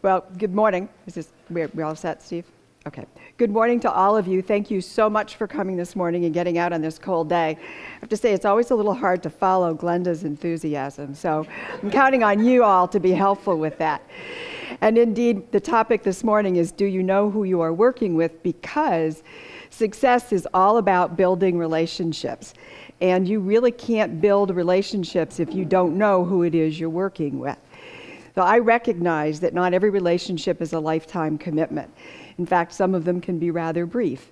Well, good morning. We all set, Steve? Okay. Good morning to all of you. Thank you so much for coming this morning and getting out on this cold day. I have to say, it's always a little hard to follow Glenda's enthusiasm, so I'm counting on you all to be helpful with that. And indeed, the topic this morning is, do you know who you are working with? Because success is all about building relationships. And you really can't build relationships if you don't know who it is you're working with. So I recognize that not every relationship is a lifetime commitment. In fact, some of them can be rather brief.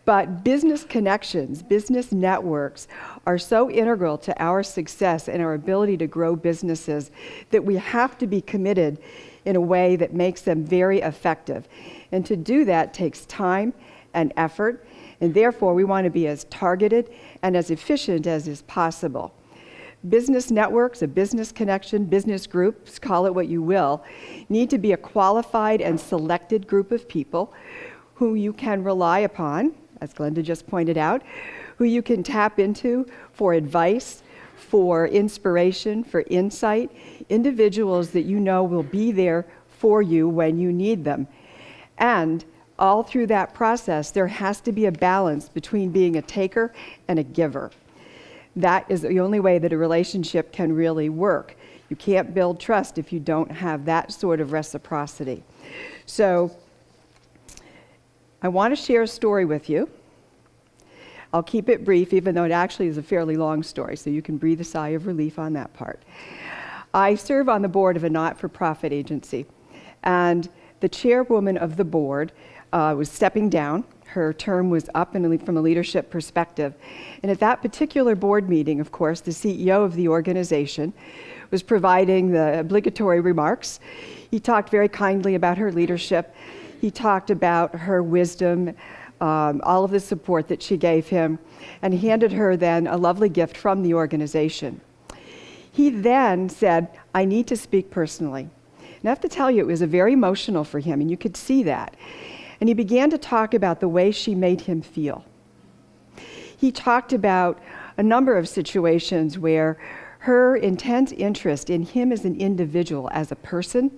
But business connections, business networks are so integral to our success and our ability to grow businesses that we have to be committed in a way that makes them very effective. And to do that takes time and effort, and therefore we want to be as targeted and as efficient as is possible. Business networks, a business connection, business groups, call it what you will, need to be a qualified and selected group of people who you can rely upon, as Glenda just pointed out, who you can tap into for advice, for inspiration, for insight, individuals that you know will be there for you when you need them. And all through that process, there has to be a balance between being a taker and a giver. That is the only way that a relationship can really work. You can't build trust if you don't have that sort of reciprocity. So I want to share a story with you. I'll keep it brief, even though it actually is a fairly long story, so you can breathe a sigh of relief on that part. I serve on the board of a not-for-profit agency, and the chairwoman of the board was stepping down. Her term was up from a leadership perspective. And at that particular board meeting, of course, the CEO of the organization was providing the obligatory remarks. He talked very kindly about her leadership. He talked about her wisdom, all of the support that she gave him, and handed her then a lovely gift from the organization. He then said, "I need to speak personally." And I have to tell you, it was very emotional for him, and you could see that. And he began to talk about the way she made him feel. He talked about a number of situations where her intense interest in him as an individual, as a person,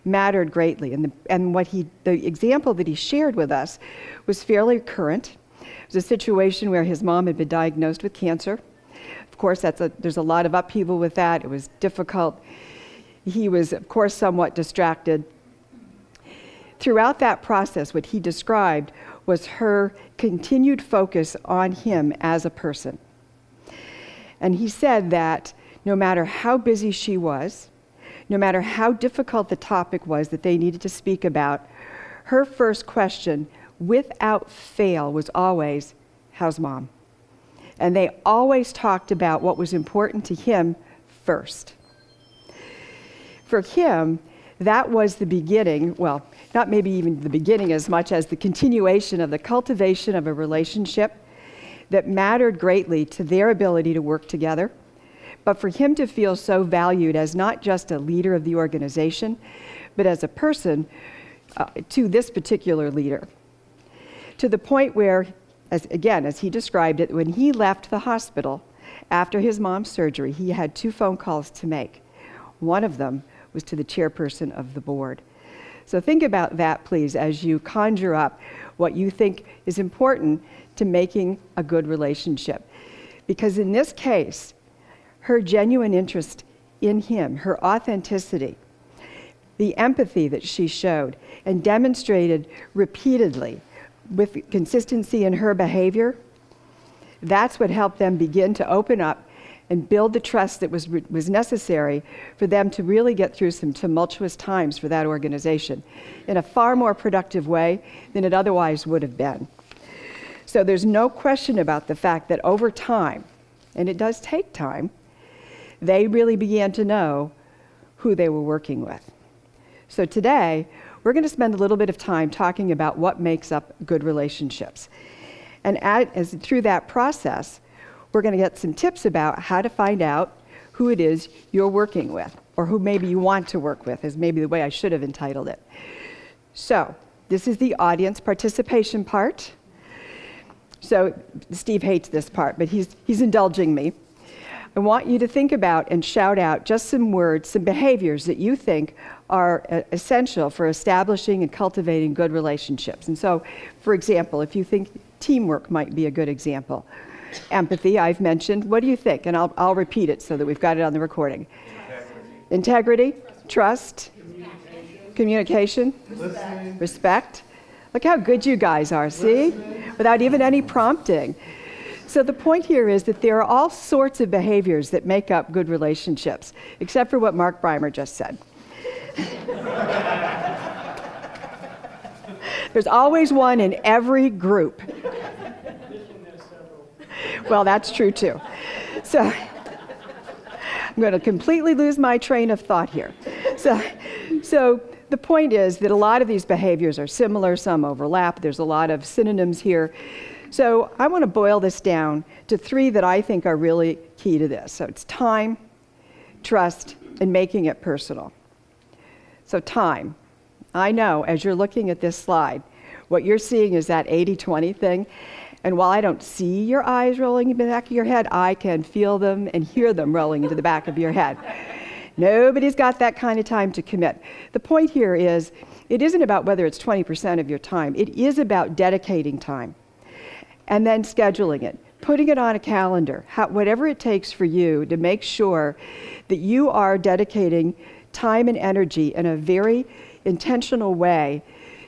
mattered greatly. And the example that he shared with us was fairly current. It was a situation where his mom had been diagnosed with cancer. Of course, there's a lot of upheaval with that. It was difficult. He was, of course, somewhat distracted. Throughout that process, what he described was her continued focus on him as a person. And he said that no matter how busy she was, no matter how difficult the topic was that they needed to speak about, her first question, without fail, was always, "How's Mom?" And they always talked about what was important to him first. For him, that was the beginning, well, not maybe even the beginning as much as the continuation of the cultivation of a relationship that mattered greatly to their ability to work together, but for him to feel so valued as not just a leader of the organization, but as a person to this particular leader. To the point where, as he described it, when he left the hospital after his mom's surgery, he had 2 phone calls to make. One of them was to the chairperson of the board. So think about that, please, as you conjure up what you think is important to making a good relationship. Because in this case, her genuine interest in him, her authenticity, the empathy that she showed and demonstrated repeatedly with consistency in her behavior, that's what helped them begin to open up and build the trust that was necessary for them to really get through some tumultuous times for that organization in a far more productive way than it otherwise would have been. So there's no question about the fact that over time, and it does take time, they really began to know who they were working with. So today, we're going to spend a little bit of time talking about what makes up good relationships. And through that process, we're going to get some tips about how to find out who it is you're working with, or who maybe you want to work with, is maybe the way I should have entitled it. So, this is the audience participation part. So, Steve hates this part, but he's indulging me. I want you to think about and shout out just some words, some behaviors that you think are essential for establishing and cultivating good relationships. And so, for example, if you think teamwork might be a good example. Empathy, I've mentioned. What do you think? And I'll repeat it so that we've got it on the recording. Integrity, trust, communication, respect. Look how good you guys are, see? Without even any prompting. So the point here is that there are all sorts of behaviors that make up good relationships, except for what Mark Breimer just said. There's always one in every group. Well, that's true too. So I'm going to completely lose my train of thought here. So the point is that a lot of these behaviors are similar, some overlap. There's a lot of synonyms here. So I want to boil this down to 3 that I think are really key to this. So it's time, trust, and making it personal. So time. I know as you're looking at this slide, what you're seeing is that 80-20 thing. And while I don't see your eyes rolling in the back of your head, I can feel them and hear them rolling into the back of your head. Nobody's got that kind of time to commit. The point here is, it isn't about whether it's 20% of your time. It is about dedicating time and then scheduling it, putting it on a calendar, whatever it takes for you to make sure that you are dedicating time and energy in a very intentional way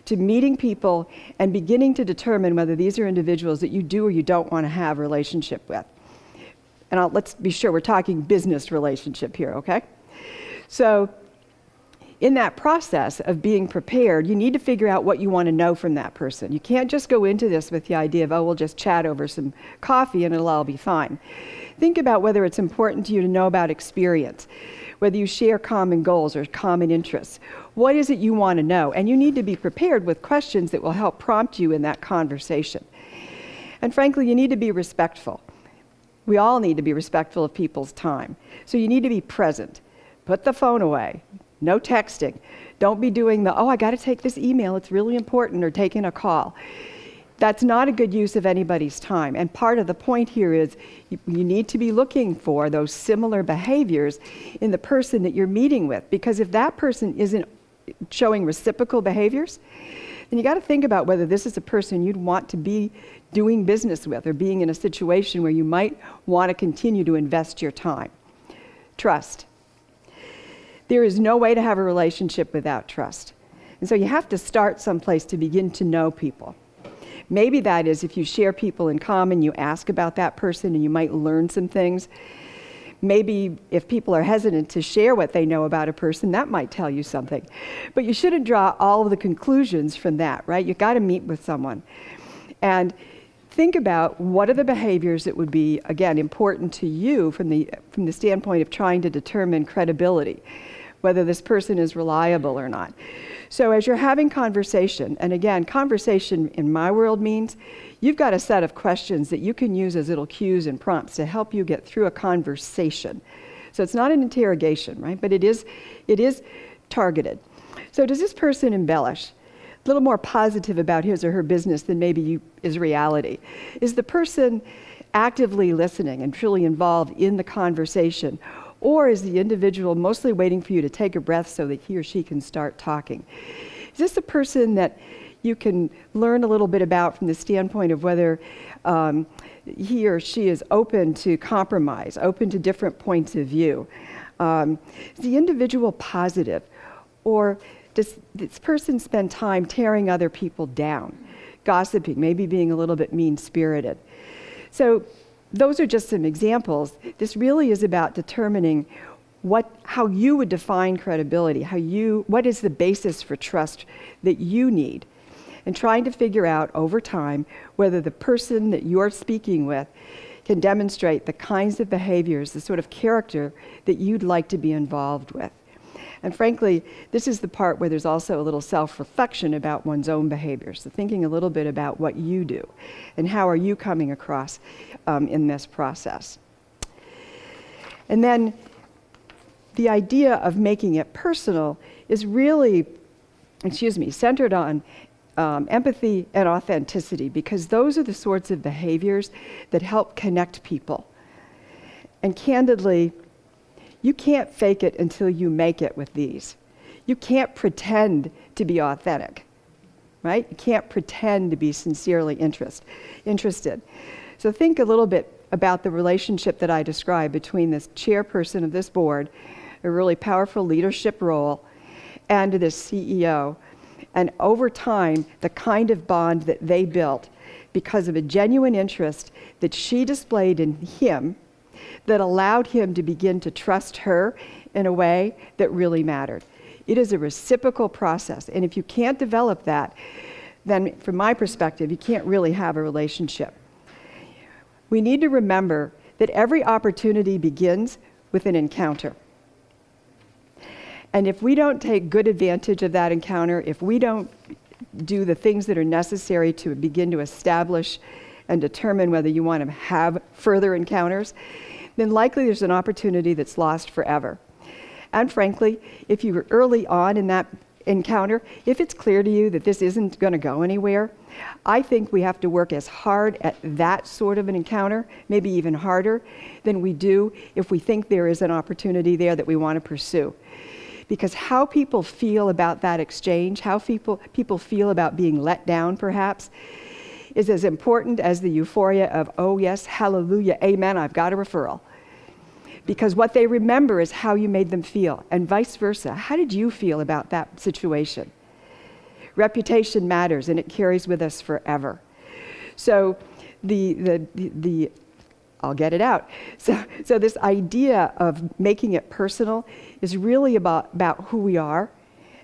to meeting people and beginning to determine whether these are individuals that you do or you don't want to have a relationship with. And let's be sure we're talking business relationship here, okay? So in that process of being prepared, you need to figure out what you want to know from that person. You can't just go into this with the idea of, oh, we'll just chat over some coffee and it'll all be fine. Think about whether it's important to you to know about experience, whether you share common goals or common interests. What is it you want to know? And you need to be prepared with questions that will help prompt you in that conversation. And frankly, you need to be respectful. We all need to be respectful of people's time. So you need to be present. Put the phone away. No texting. Don't be doing the, oh, I got to take this email, it's really important, or taking a call. That's not a good use of anybody's time. And part of the point here is you need to be looking for those similar behaviors in the person that you're meeting with. Because if that person isn't showing reciprocal behaviors, then you got to think about whether this is a person you'd want to be doing business with or being in a situation where you might want to continue to invest your time. Trust. There is no way to have a relationship without trust. And so you have to start someplace to begin to know people. Maybe that is if you share people in common, you ask about that person and you might learn some things. Maybe if people are hesitant to share what they know about a person, that might tell you something. But you shouldn't draw all of the conclusions from that, right? You've got to meet with someone. And think about what are the behaviors that would be, again, important to you from the standpoint of trying to determine credibility, whether this person is reliable or not. So as you're having conversation, and again, conversation in my world means you've got a set of questions that you can use as little cues and prompts to help you get through a conversation. So it's not an interrogation, right? But it is targeted. So does this person embellish? A little more positive about his or her business than maybe is reality? Is the person actively listening and truly involved in the conversation? Or is the individual mostly waiting for you to take a breath so that he or she can start talking? Is this a person that you can learn a little bit about from the standpoint of whether he or she is open to compromise, open to different points of view? Is the individual positive? Or does this person spend time tearing other people down, gossiping, maybe being a little bit mean-spirited? So those are just some examples. This really is about determining how you would define credibility, what is the basis for trust that you need, and trying to figure out over time whether the person that you're speaking with can demonstrate the kinds of behaviors, the sort of character that you'd like to be involved with. And frankly, this is the part where there's also a little self-reflection about one's own behaviors. So thinking a little bit about what you do and how are you coming across in this process. And then the idea of making it personal is really, centered on empathy and authenticity, because those are the sorts of behaviors that help connect people. And candidly, you can't fake it until you make it with these. You can't pretend to be authentic, right? You can't pretend to be sincerely interested. So think a little bit about the relationship that I described between this chairperson of this board, a really powerful leadership role, and this CEO. And over time, the kind of bond that they built because of a genuine interest that she displayed in him that allowed him to begin to trust her in a way that really mattered. It is a reciprocal process, and if you can't develop that, then from my perspective, you can't really have a relationship. We need to remember that every opportunity begins with an encounter. And if we don't take good advantage of that encounter, if we don't do the things that are necessary to begin to establish and determine whether you want to have further encounters, then likely there's an opportunity that's lost forever. And frankly, if you were early on in that encounter, if it's clear to you that this isn't going to go anywhere, I think we have to work as hard at that sort of an encounter, maybe even harder, than we do if we think there is an opportunity there that we want to pursue. Because how people feel about that exchange, how people feel about being let down perhaps, is as important as the euphoria of, oh yes, hallelujah, amen, I've got a referral. Because what they remember is how you made them feel, and vice versa. How did you feel about that situation? Reputation matters, and it carries with us forever. So I'll get it out. So this idea of making it personal is really about who we are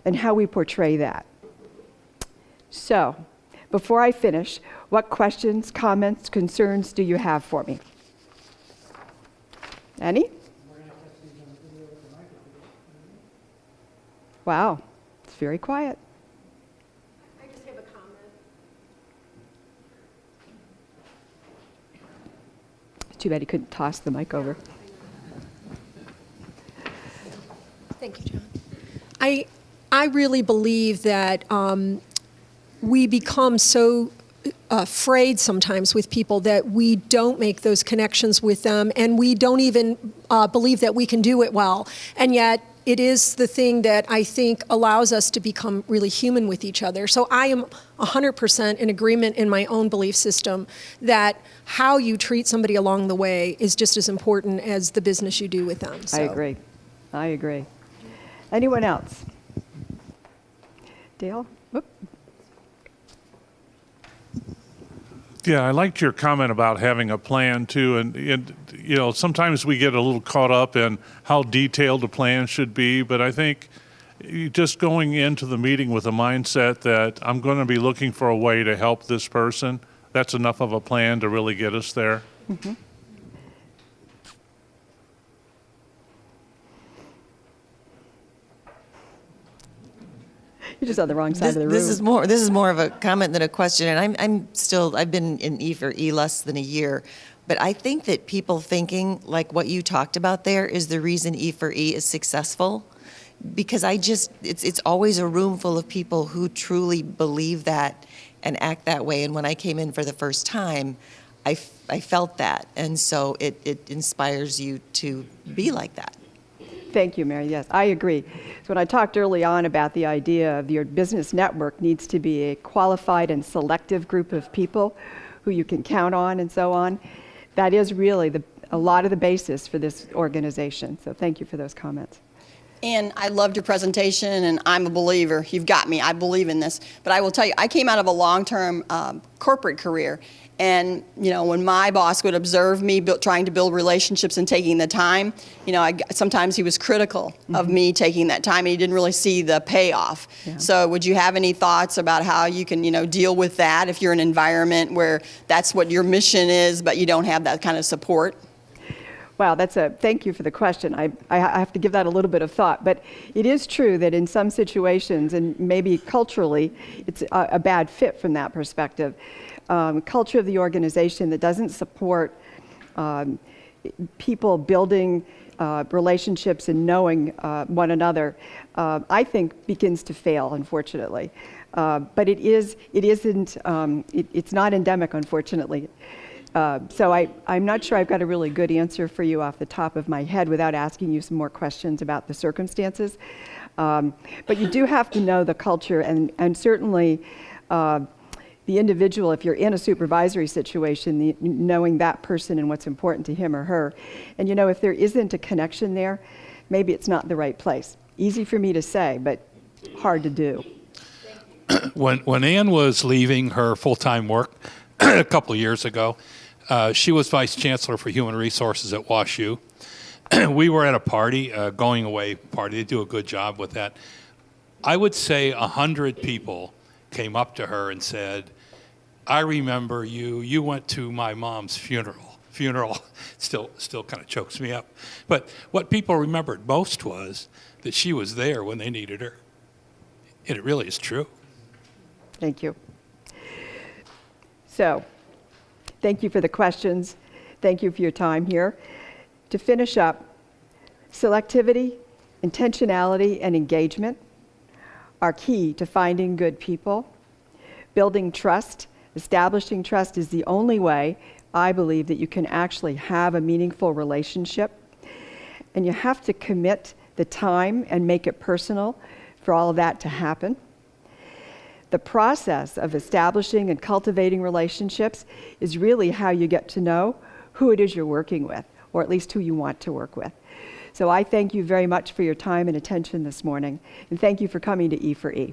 and how we portray that. So, before I finish, what questions, comments, concerns do you have for me? Any? Wow, it's very quiet. I just have a comment. Too bad he couldn't toss the mic over. Thank you, John. I really believe that we become so afraid sometimes with people that we don't make those connections with them, and we don't even believe that we can do it well. And yet, it is the thing that I think allows us to become really human with each other. So I am 100% in agreement in my own belief system that how you treat somebody along the way is just as important as the business you do with them. So. I agree. Anyone else? Dale? Whoop. Yeah, I liked your comment about having a plan too, and you know, sometimes we get a little caught up in how detailed a plan should be, but I think just going into the meeting with a mindset that I'm going to be looking for a way to help this person, that's enough of a plan to really get us there. Mm-hmm. You're just on the wrong side of the room. This is more of a comment than a question, and I've been in E for E less than a year, but I think that people thinking like what you talked about there is the reason E for E is successful, because it's always a room full of people who truly believe that and act that way. And when I came in for the first time, I felt that, and so it inspires you to be like that. Thank you, Mary. Yes, I agree. So when I talked early on about the idea of your business network needs to be a qualified and selective group of people who you can count on and so on, that is really a lot of the basis for this organization. So thank you for those comments. And I loved your presentation, and I'm a believer. You've got me. I believe in this. But I will tell you, I came out of a long-term corporate career. And, you know, when my boss would observe me trying to build relationships and taking the time, you know, sometimes he was critical of me taking that time, and he didn't really see the payoff. Yeah. So would you have any thoughts about how you can, you know, deal with that if you're in an environment where that's what your mission is, but you don't have that kind of support? Wow, thank you for the question. I have to give that a little bit of thought, but it is true that in some situations, and maybe culturally, it's a bad fit from that perspective. Culture of the organization that doesn't support people building relationships and knowing one another, I think begins to fail, unfortunately. But it's not endemic, unfortunately. So I'm not sure I've got a really good answer for you off the top of my head without asking you some more questions about the circumstances. But you do have to know the culture, and certainly the individual, if you're in a supervisory situation, knowing that person and what's important to him or her. And if there isn't a connection there, maybe it's not the right place. Easy for me to say, but hard to do. When Ann was leaving her full-time work a couple of years ago, she was vice chancellor for human resources at WashU. We were at a party, a going away party. They do a good job with that. I would say 100 people came up to her and said, "I remember you. You went to my mom's funeral." Still kind of chokes me up. But what people remembered most was that she was there when they needed her. And it really is true. Thank you. So, thank you for the questions. Thank you for your time here. To finish up, selectivity, intentionality, and engagement are key to finding good people. Building trust, establishing trust is the only way, I believe, that you can actually have a meaningful relationship. And you have to commit the time and make it personal for all of that to happen. The process of establishing and cultivating relationships is really how you get to know who it is you're working with, or at least who you want to work with. So I thank you very much for your time and attention this morning, and thank you for coming to E4E.